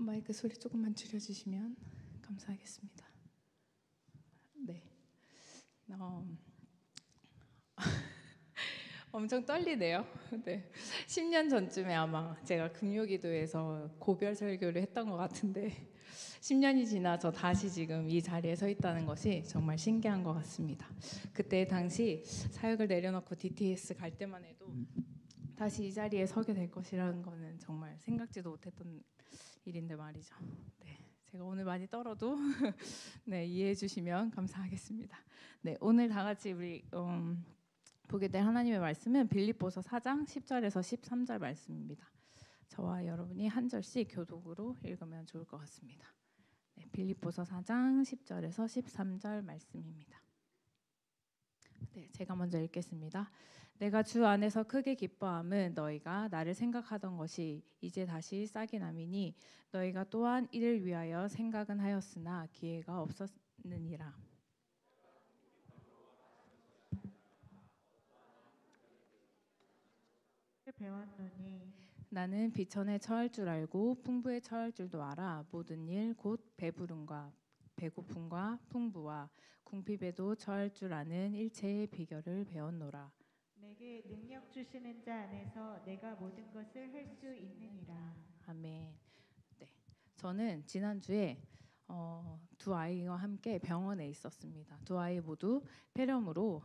마이크 소리 조금만 줄여주시면 감사하겠습니다. 네. 엄청 떨리네요. 네. 10년 전쯤에 아마 제가 금요기도에서 고별 설교를 했던 것 같은데 10년이 지나서 다시 지금 이 자리에 서 있다는 것이 정말 신기한 것 같습니다. 그때 당시 사역을 내려놓고 DTS 갈 때만 해도 다시 이 자리에 서게 될 것이라는 거는 정말 생각지도 못했던 일인데 말이죠. 네, 제가 오늘 많이 떨어도 네, 이해해 주시면 감사하겠습니다. 네, 오늘 다 같이 우리 보게 될 하나님의 말씀은 빌립보서 4장 10절에서 13절 말씀입니다. 저와 여러분이 한 절씩 교독으로 읽으면 좋을 것 같습니다. 네, 빌립보서 4장 10절에서 13절 말씀입니다. 네, 제가 먼저 읽겠습니다. 내가 주 안에서 크게 기뻐함은 너희가 나를 생각하던 것이 이제 다시 싹이 남이니 너희가 또한 이를 위하여 생각은 하였으나 기회가 없었느니라. 배웠노니 나는 비천에 처할 줄 알고 풍부에 처할 줄도 알아. 모든 일 곧 배부름과 배고픔과 풍부와 궁핍에도 처할 줄 아는 일체의 비결을 배웠노라. 내게 능력 주시는 자 안에서 내가 모든 것을 할 수 있느니라. 아멘. 네, 저는 지난주에 두 아이와 함께 병원에 있었습니다. 두 아이 모두 폐렴으로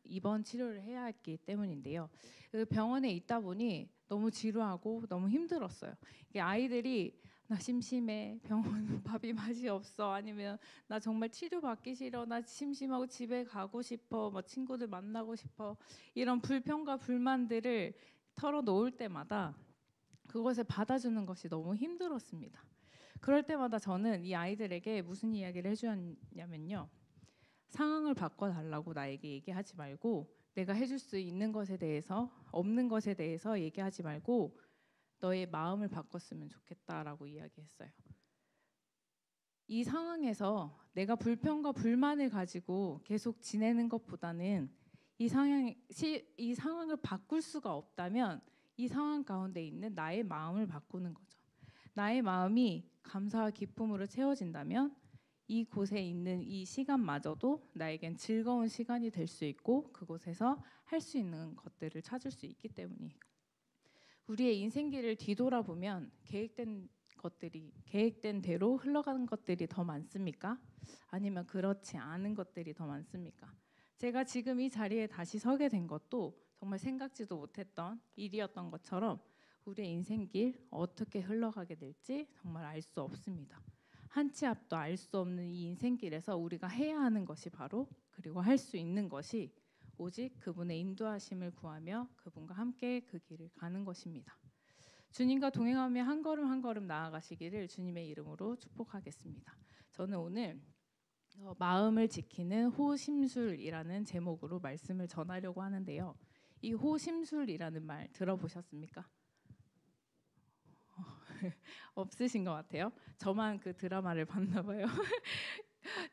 입원 치료를 해야 했기 때문인데요. 그 병원에 있다 보니 너무 지루하고 너무 힘들었어요. 이게 아이들이 나 심심해, 병원 밥이 맛이 없어, 아니면 나 정말 치료받기 싫어, 나 심심하고 집에 가고 싶어, 뭐 친구들 만나고 싶어, 이런 불평과 불만들을 털어놓을 때마다 그것을 받아주는 것이 너무 힘들었습니다. 그럴 때마다 저는 이 아이들에게 무슨 이야기를 해주었냐면요, 상황을 바꿔달라고 나에게 얘기하지 말고 내가 해줄 수 있는 것에 대해서, 없는 것에 대해서 얘기하지 말고 너의 마음을 바꿨으면 좋겠다라고 이야기했어요. 이 상황에서 내가 불평과 불만을 가지고 계속 지내는 것보다는 이 상황을 바꿀 수가 없다면 이 상황 가운데 있는 나의 마음을 바꾸는 거죠. 나의 마음이 감사와 기쁨으로 채워진다면 이곳에 있는 이 시간마저도 나에겐 즐거운 시간이 될 수 있고 그곳에서 할 수 있는 것들을 찾을 수 있기 때문이에요. 우리의 인생길을 뒤돌아보면 계획된 대로 흘러가는 것들이 더 많습니까? 아니면 그렇지 않은 것들이 더 많습니까? 제가 지금 이 자리에 다시 서게 된 것도 정말 생각지도 못했던 일이었던 것처럼 우리의 인생길 어떻게 흘러가게 될지 정말 알 수 없습니다. 한 치 앞도 알 수 없는 이 인생길에서 우리가 해야 하는 것이 바로, 그리고 할 수 있는 것이 오직 그분의 인도하심을 구하며 그분과 함께 그 길을 가는 것입니다. 주님과 동행하며 한 걸음 한 걸음 나아가시기를 주님의 이름으로 축복하겠습니다. 저는 오늘 마음을 지키는 호심술이라는 제목으로 말씀을 전하려고 하는데요. 이 호심술이라는 말 들어보셨습니까? 없으신 것 같아요. 저만 그 드라마를 봤나 봐요.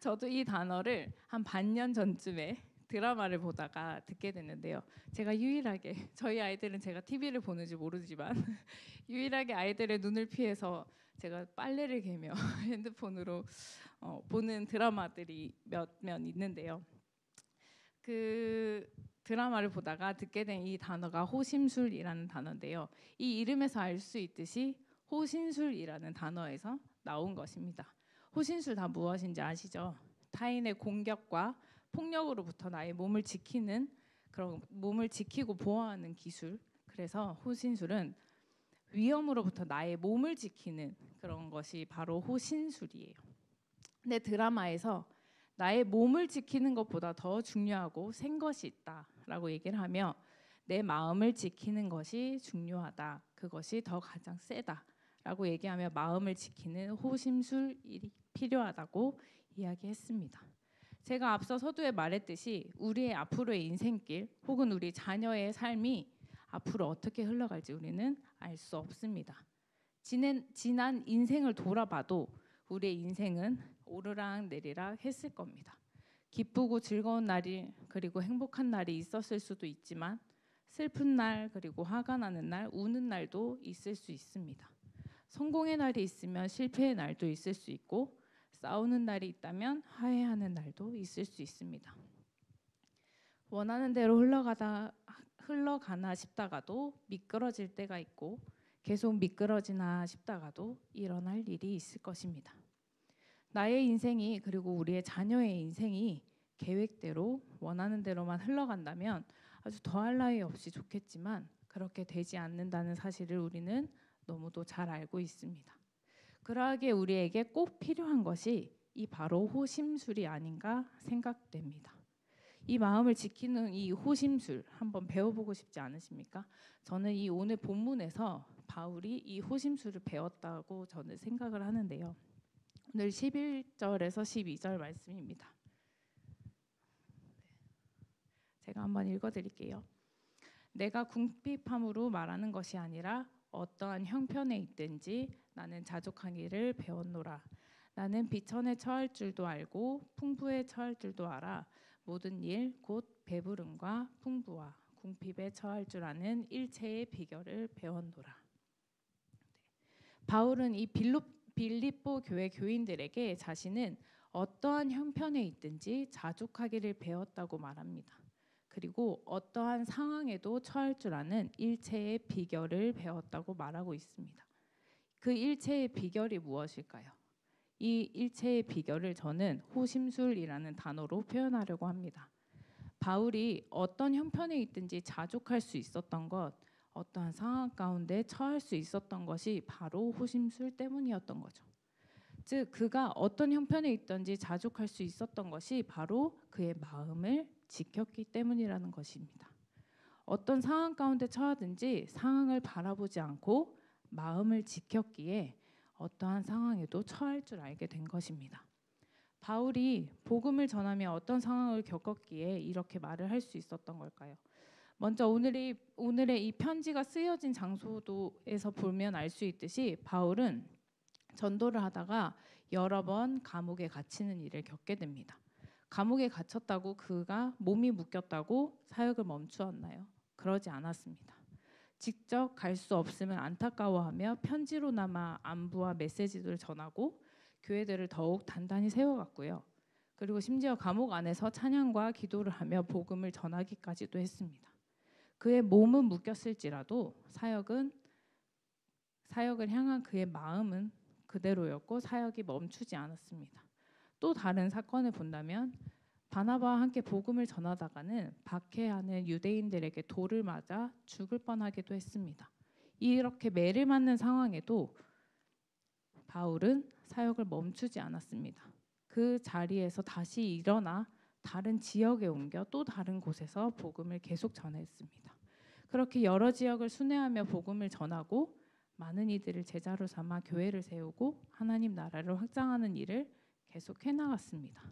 저도 이 단어를 한 반년 전쯤에 드라마를 보다가 듣게 됐는데요. 제가 유일하게, 저희 아이들은 제가 TV를 보는지 모르지만 유일하게 아이들의 눈을 피해서 제가 빨래를 개며 핸드폰으로 보는 드라마들이 몇몇 있는데요. 그 드라마를 보다가 듣게 된 이 단어가 호심술이라는 단어인데요. 이 이름에서 알 수 있듯이 호신술이라는 단어에서 나온 것입니다. 호신술 다 무엇인지 아시죠? 타인의 공격과 폭력으로부터 나의 몸을 지키는, 그런 몸을 지키고 보호하는 기술. 그래서 호신술은 위험으로부터 나의 몸을 지키는 그런 것이 바로 호신술이에요. 근데 드라마에서 나의 몸을 지키는 것보다 더 중요하고 센 것이 있다라고 얘기를 하며 내 마음을 지키는 것이 중요하다. 그것이 더 가장 세다라고 얘기하며 마음을 지키는 호심술이 필요하다고 이야기했습니다. 제가 앞서 서두에 말했듯이 우리의 앞으로의 인생길 혹은 우리 자녀의 삶이 앞으로 어떻게 흘러갈지 우리는 알 수 없습니다. 지난 인생을 돌아봐도 우리의 인생은 오르락 내리락 했을 겁니다. 기쁘고 즐거운 날이, 그리고 행복한 날이 있었을 수도 있지만 슬픈 날, 그리고 화가 나는 날, 우는 날도 있을 수 있습니다. 성공의 날이 있으면 실패의 날도 있을 수 있고 싸우는 날이 있다면 화해하는 날도 있을 수 있습니다. 원하는 대로 흘러가나 싶다가도 미끄러질 때가 있고 계속 미끄러지나 싶다가도 일어날 일이 있을 것입니다. 나의 인생이 그리고 우리의 자녀의 인생이 계획대로 원하는 대로만 흘러간다면 아주 더할 나위 없이 좋겠지만 그렇게 되지 않는다는 사실을 우리는 너무도 잘 알고 있습니다. 그러하기에 우리에게 꼭 필요한 것이 이 바로 호심술이 아닌가 생각됩니다. 이 마음을 지키는 이 호심술 한번 배워보고 싶지 않으십니까? 저는 이 오늘 본문에서 바울이 이 호심술을 배웠다고 저는 생각을 하는데요. 오늘 11절에서 12절 말씀입니다. 제가 한번 읽어드릴게요. 내가 궁핍함으로 말하는 것이 아니라 어떠한 형편에 있든지 나는 자족하기를 배웠노라. 나는 비천에 처할 줄도 알고 풍부에 처할 줄도 알아. 모든 일 곧 배부름과 풍부와 궁핍에 처할 줄 아는 일체의 비결을 배웠노라. 바울은 이 빌립보 교회 교인들에게 자신은 어떠한 형편에 있든지 자족하기를 배웠다고 말합니다. 그리고 어떠한 상황에도 처할 줄 아는 일체의 비결을 배웠다고 말하고 있습니다. 그 일체의 비결이 무엇일까요? 이 일체의 비결을 저는 호심술이라는 단어로 표현하려고 합니다. 바울이 어떤 형편에 있든지 자족할 수 있었던 것, 어떠한 상황 가운데 처할 수 있었던 것이 바로 호심술 때문이었던 거죠. 즉 그가 어떤 형편에 있든지 자족할 수 있었던 것이 바로 그의 마음을 지켰기 때문이라는 것입니다. 어떤 상황 가운데 처하든지 상황을 바라보지 않고 마음을 지켰기에 어떠한 상황에도 처할 줄 알게 된 것입니다. 바울이 복음을 전하며 어떤 상황을 겪었기에 이렇게 말을 할 수 있었던 걸까요? 먼저 오늘의 이 편지가 쓰여진 장소도에서 보면 알 수 있듯이 바울은 전도를 하다가 여러 번 감옥에 갇히는 일을 겪게 됩니다. 감옥에 갇혔다고 그가 몸이 묶였다고 사역을 멈추었나요? 그러지 않았습니다. 직접 갈 수 없으면 안타까워하며 편지로나마 안부와 메시지를 전하고 교회들을 더욱 단단히 세워갔고요. 그리고 심지어 감옥 안에서 찬양과 기도를 하며 복음을 전하기까지도 했습니다. 그의 몸은 묶였을지라도 사역을 향한 그의 마음은 그대로였고 사역이 멈추지 않았습니다. 또 다른 사건을 본다면 바나바와 함께 복음을 전하다가는 박해하는 유대인들에게 돌을 맞아 죽을 뻔하기도 했습니다. 이렇게 매를 맞는 상황에도 바울은 사역을 멈추지 않았습니다. 그 자리에서 다시 일어나 다른 지역에 옮겨 또 다른 곳에서 복음을 계속 전했습니다. 그렇게 여러 지역을 순회하며 복음을 전하고 많은 이들을 제자로 삼아 교회를 세우고 하나님 나라를 확장하는 일을 계속 해나갔습니다.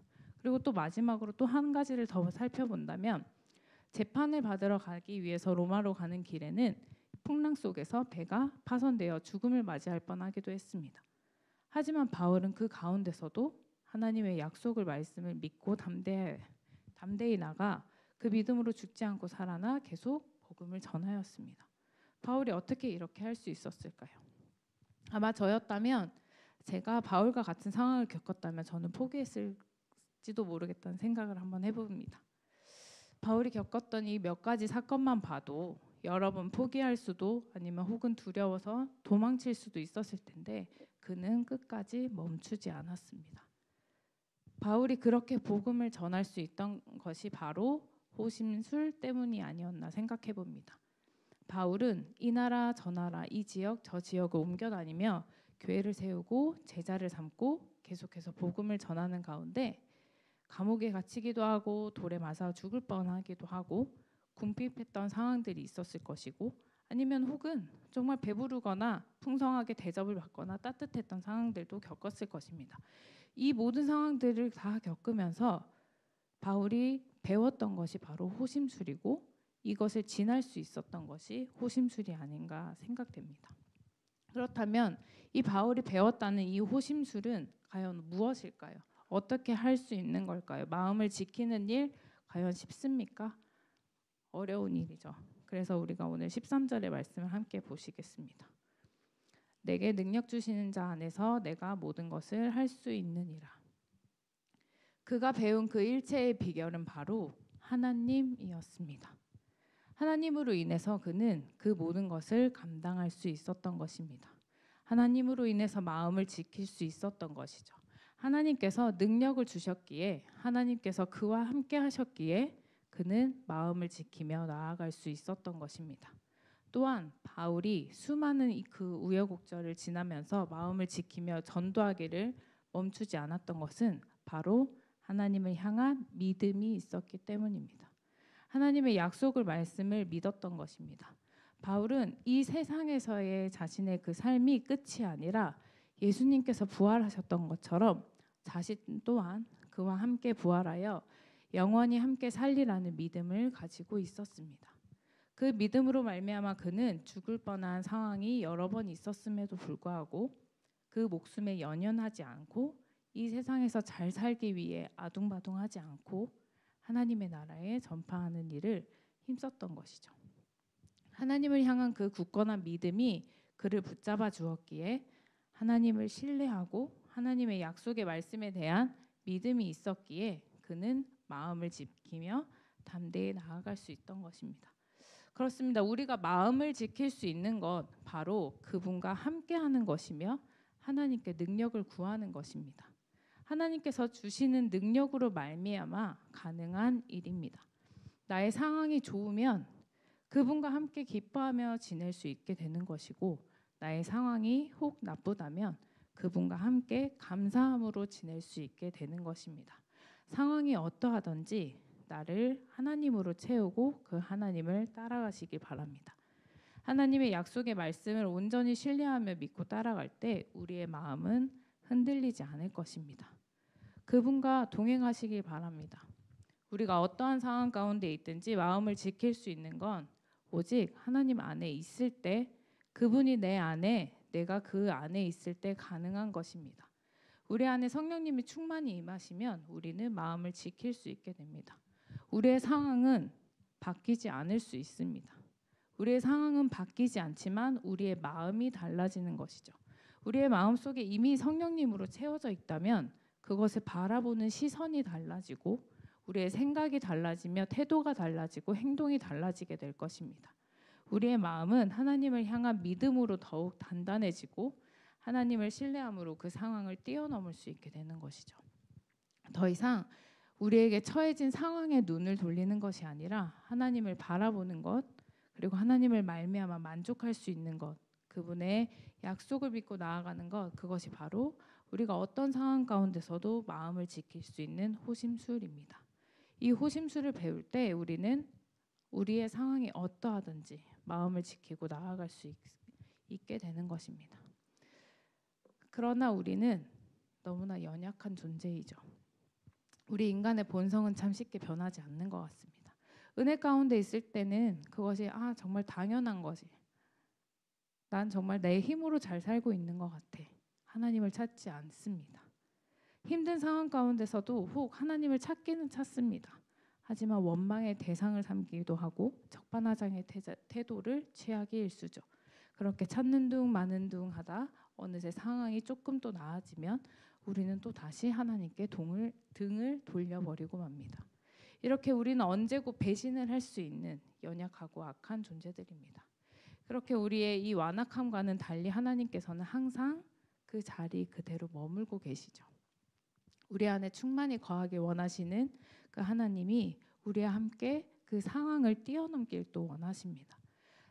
그리고 또 마지막으로 또 한 가지를 더 살펴본다면 재판을 받으러 가기 위해서 로마로 가는 길에는 풍랑 속에서 배가 파손되어 죽음을 맞이할 뻔하기도 했습니다. 하지만 바울은 그 가운데서도 하나님의 약속을 말씀을 믿고 담대히 나가 그 믿음으로 죽지 않고 살아나 계속 복음을 전하였습니다. 바울이 어떻게 이렇게 할 수 있었을까요? 아마 저였다면 제가 바울과 같은 상황을 겪었다면 저는 포기했을지도 모르겠다는 생각을 한번 해봅니다. 바울이 겪었던 이 몇 가지 사건만 봐도 여러 번 포기할 수도 아니면 혹은 두려워서 도망칠 수도 있었을 텐데 그는 끝까지 멈추지 않았습니다. 바울이 그렇게 복음을 전할 수 있던 것이 바로 호심술 때문이 아니었나 생각해 봅니다. 바울은 이 나라 저 나라 이 지역 저 지역을 옮겨 다니며 교회를 세우고 제자를 삼고 계속해서 복음을 전하는 가운데 감옥에 갇히기도 하고 돌에 맞아 죽을 뻔하기도 하고 궁핍했던 상황들이 있었을 것이고 아니면 혹은 정말 배부르거나 풍성하게 대접을 받거나 따뜻했던 상황들도 겪었을 것입니다. 이 모든 상황들을 다 겪으면서 바울이 배웠던 것이 바로 호심술이고 이것을 지날 수 있었던 것이 호심술이 아닌가 생각됩니다. 그렇다면 이 바울이 배웠다는 이 호심술은 과연 무엇일까요? 어떻게 할 수 있는 걸까요? 마음을 지키는 일 과연 쉽습니까? 어려운 일이죠. 그래서 우리가 오늘 13절의 말씀을 함께 보시겠습니다. 내게 능력 주시는 자 안에서 내가 모든 것을 할 수 있느니라. 그가 배운 그 일체의 비결은 바로 하나님이었습니다. 하나님으로 인해서 그는 그 모든 것을 감당할 수 있었던 것입니다. 하나님으로 인해서 마음을 지킬 수 있었던 것이죠. 하나님께서 능력을 주셨기에, 하나님께서 그와 함께 하셨기에 그는 마음을 지키며 나아갈 수 있었던 것입니다. 또한 바울이 수많은 그 우여곡절을 지나면서 마음을 지키며 전도하기를 멈추지 않았던 것은 바로 하나님을 향한 믿음이 있었기 때문입니다. 하나님의 약속을 말씀을 믿었던 것입니다. 바울은 이 세상에서의 자신의 그 삶이 끝이 아니라 예수님께서 부활하셨던 것처럼 자신 또한 그와 함께 부활하여 영원히 함께 살리라는 믿음을 가지고 있었습니다. 그 믿음으로 말미암아 그는 죽을 뻔한 상황이 여러 번 있었음에도 불구하고 그 목숨에 연연하지 않고 이 세상에서 잘 살기 위해 아둥바둥하지 않고 하나님의 나라에 전파하는 일을 힘썼던 것이죠. 하나님을 향한 그 굳건한 믿음이 그를 붙잡아 주었기에 하나님을 신뢰하고 하나님의 약속의 말씀에 대한 믿음이 있었기에 그는 마음을 지키며 담대히 나아갈 수 있던 것입니다. 그렇습니다. 우리가 마음을 지킬 수 있는 것 바로 그분과 함께하는 것이며 하나님께 능력을 구하는 것입니다. 하나님께서 주시는 능력으로 말미암아 가능한 일입니다. 나의 상황이 좋으면 그분과 함께 기뻐하며 지낼 수 있게 되는 것이고, 나의 상황이 혹 나쁘다면 그분과 함께 감사함으로 지낼 수 있게 되는 것입니다. 상황이 어떠하든지 나를 하나님으로 채우고 그 하나님을 따라가시기 바랍니다. 하나님의 약속의 말씀을 온전히 신뢰하며 믿고 따라갈 때 우리의 마음은 흔들리지 않을 것입니다. 그분과 동행하시길 바랍니다. 우리가 어떠한 상황 가운데 있든지 마음을 지킬 수 있는 건 오직 하나님 안에 있을 때, 그분이 내 안에, 내가 그 안에 있을 때 가능한 것입니다. 우리 안에 성령님이 충만히 임하시면 우리는 마음을 지킬 수 있게 됩니다. 우리의 상황은 바뀌지 않을 수 있습니다. 우리의 상황은 바뀌지 않지만 우리의 마음이 달라지는 것이죠. 우리의 마음속에 이미 성령님으로 채워져 있다면 그것을 바라보는 시선이 달라지고 우리의 생각이 달라지며 태도가 달라지고 행동이 달라지게 될 것입니다. 우리의 마음은 하나님을 향한 믿음으로 더욱 단단해지고 하나님을 신뢰함으로 그 상황을 뛰어넘을 수 있게 되는 것이죠. 더 이상 우리에게 처해진 상황에 눈을 돌리는 것이 아니라 하나님을 바라보는 것, 그리고 하나님을 말미암아 만족할 수 있는 것, 그분의 약속을 믿고 나아가는 것, 그것이 바로 우리가 어떤 상황 가운데서도 마음을 지킬 수 있는 호심술입니다. 이 호심술을 배울 때 우리는 우리의 상황이 어떠하든지 마음을 지키고 나아갈 수 있게 되는 것입니다. 그러나 우리는 너무나 연약한 존재이죠. 우리 인간의 본성은 참 쉽게 변하지 않는 것 같습니다. 은혜 가운데 있을 때는 그것이 정말 당연한 것이, 난 정말 내 힘으로 잘 살고 있는 것 같아. 하나님을 찾지 않습니다. 힘든 상황 가운데서도 혹 하나님을 찾기는 찾습니다. 하지만 원망의 대상을 삼기도 하고 적반하장의 태도를 취하기 일쑤죠. 그렇게 찾는 둥 마는 둥 하다 어느새 상황이 조금 또 나아지면 우리는 또 다시 하나님께 등을 돌려버리고 맙니다. 이렇게 우리는 언제고 배신을 할 수 있는 연약하고 악한 존재들입니다. 그렇게 우리의 이 완악함과는 달리 하나님께서는 항상 그 자리 그대로 머물고 계시죠. 우리 안에 충만히 거하길 원하시는 그 하나님이 우리와 함께 그 상황을 뛰어넘길 또 원하십니다.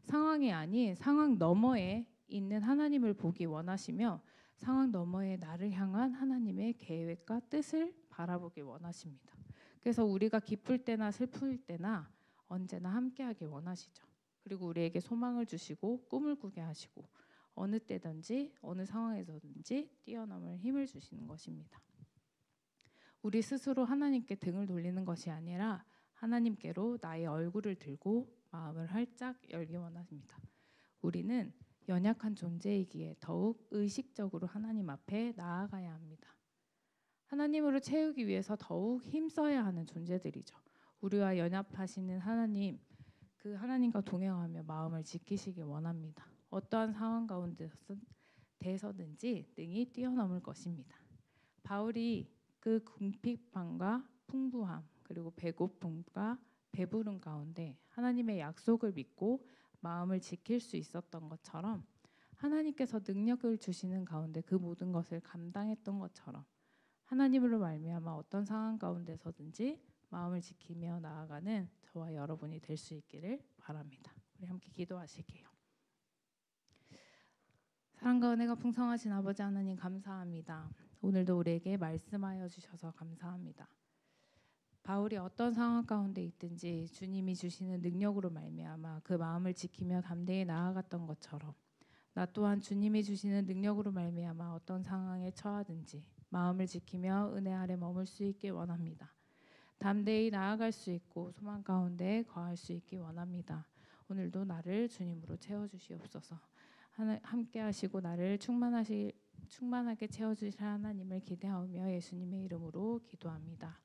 상황이 아닌 상황 너머에 있는 하나님을 보기 원하시며 상황 너머에 나를 향한 하나님의 계획과 뜻을 바라보기 원하십니다. 그래서 우리가 기쁠 때나 슬플 때나 언제나 함께하길 원하시죠. 그리고 우리에게 소망을 주시고 꿈을 꾸게 하시고 어느 때든지 어느 상황에서든지 뛰어넘을 힘을 주시는 것입니다. 우리 스스로 하나님께 등을 돌리는 것이 아니라 하나님께로 나의 얼굴을 들고 마음을 활짝 열기 원합니다. 우리는 연약한 존재이기에 더욱 의식적으로 하나님 앞에 나아가야 합니다. 하나님으로 채우기 위해서 더욱 힘써야 하는 존재들이죠. 우리와 연합하시는 하나님, 그 하나님과 동행하며 마음을 지키시길 원합니다. 어떠한 상황 가운데서 대해서든지 능히 뛰어넘을 것입니다. 바울이 그 궁핍함과 풍부함 그리고 배고픔과 배부름 가운데 하나님의 약속을 믿고 마음을 지킬 수 있었던 것처럼 하나님께서 능력을 주시는 가운데 그 모든 것을 감당했던 것처럼 하나님으로 말미암아 어떤 상황 가운데서든지 마음을 지키며 나아가는 저와 여러분이 될 수 있기를 바랍니다. 우리 함께 기도하실게요. 사랑과 은혜가 풍성하신 아버지 하나님 감사합니다. 오늘도 우리에게 말씀하여 주셔서 감사합니다. 바울이 어떤 상황 가운데 있든지 주님이 주시는 능력으로 말미암아 그 마음을 지키며 담대히 나아갔던 것처럼 나 또한 주님이 주시는 능력으로 말미암아 어떤 상황에 처하든지 마음을 지키며 은혜 아래 머물 수 있길 원합니다. 담대히 나아갈 수 있고 소망 가운데 거할 수 있길 원합니다. 오늘도 나를 주님으로 채워주시옵소서. 함께 하시고 나를 충만하게 채워주실 하나님을 기대하며 예수님의 이름으로 기도합니다.